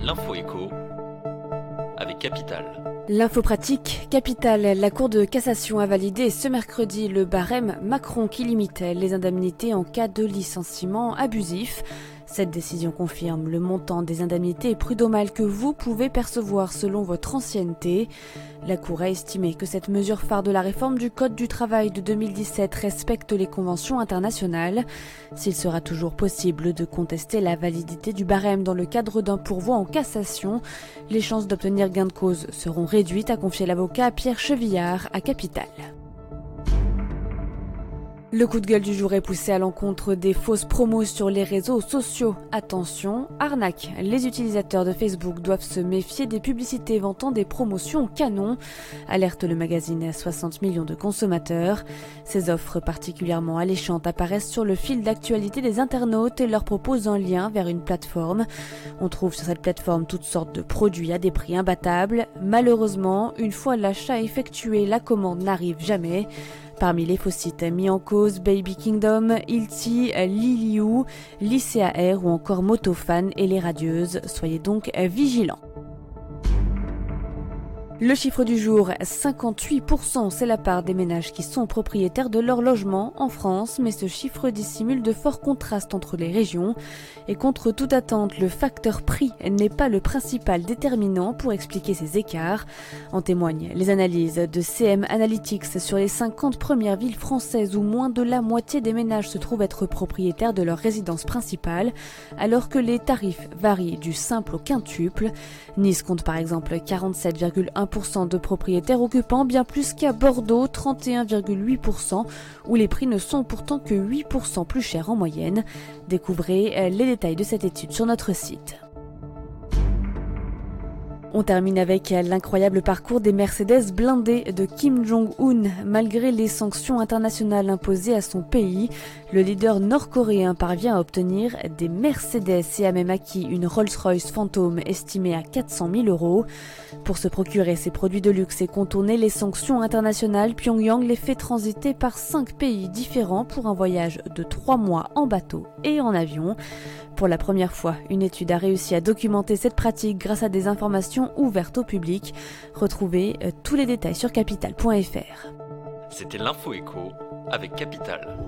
L'info écho avec Capital. L'info pratique, Capital. La Cour de cassation a validé ce mercredi le barème Macron qui limitait les indemnités en cas de licenciement abusif. Cette décision confirme le montant des indemnités prud'homales que vous pouvez percevoir selon votre ancienneté. La Cour a estimé que cette mesure phare de la réforme du Code du travail de 2017 respecte les conventions internationales. S'il sera toujours possible de contester la validité du barème dans le cadre d'un pourvoi en cassation, les chances d'obtenir gain de cause seront réduites, a confié l'avocat Pierre Chevillard à Capital. Le coup de gueule du jour est poussé à l'encontre des fausses promos sur les réseaux sociaux. Attention, arnaque. Les utilisateurs de Facebook doivent se méfier des publicités vantant des promotions canon, alerte le magazine à 60 millions de consommateurs. Ces offres particulièrement alléchantes apparaissent sur le fil d'actualité des internautes et leur proposent un lien vers une plateforme. On trouve sur cette plateforme toutes sortes de produits à des prix imbattables. Malheureusement, une fois l'achat effectué, la commande n'arrive jamais. Parmi les faux sites mis en cause, Baby Kingdom, Ilti, Liliou, Lycéa Air ou encore Motofan et les radieuses. Soyez donc vigilants. Le chiffre du jour, 58%, c'est la part des ménages qui sont propriétaires de leur logement en France, mais ce chiffre dissimule de forts contrastes entre les régions. Et contre toute attente, le facteur prix n'est pas le principal déterminant pour expliquer ces écarts. En témoignent les analyses de CM Analytics sur les 50 premières villes françaises où moins de la moitié des ménages se trouvent être propriétaires de leur résidence principale, alors que les tarifs varient du simple au quintuple. Nice compte par exemple 47,1% de propriétaires occupants, bien plus qu'à Bordeaux, 31,8%, où les prix ne sont pourtant que 8% plus chers en moyenne. Découvrez les détails de cette étude sur notre site. On termine avec l'incroyable parcours des Mercedes blindées de Kim Jong-un. Malgré les sanctions internationales imposées à son pays, le leader nord-coréen parvient à obtenir des Mercedes et a même acquis une Rolls-Royce Phantom estimée à 400 000 €. Pour se procurer ces produits de luxe et contourner les sanctions internationales, Pyongyang les fait transiter par 5 pays différents pour un voyage de 3 mois en bateau et en avion. Pour la première fois, une étude a réussi à documenter cette pratique grâce à des informations ouvertes au public. Retrouvez tous les détails sur capital.fr. C'était l'info écho avec Capital.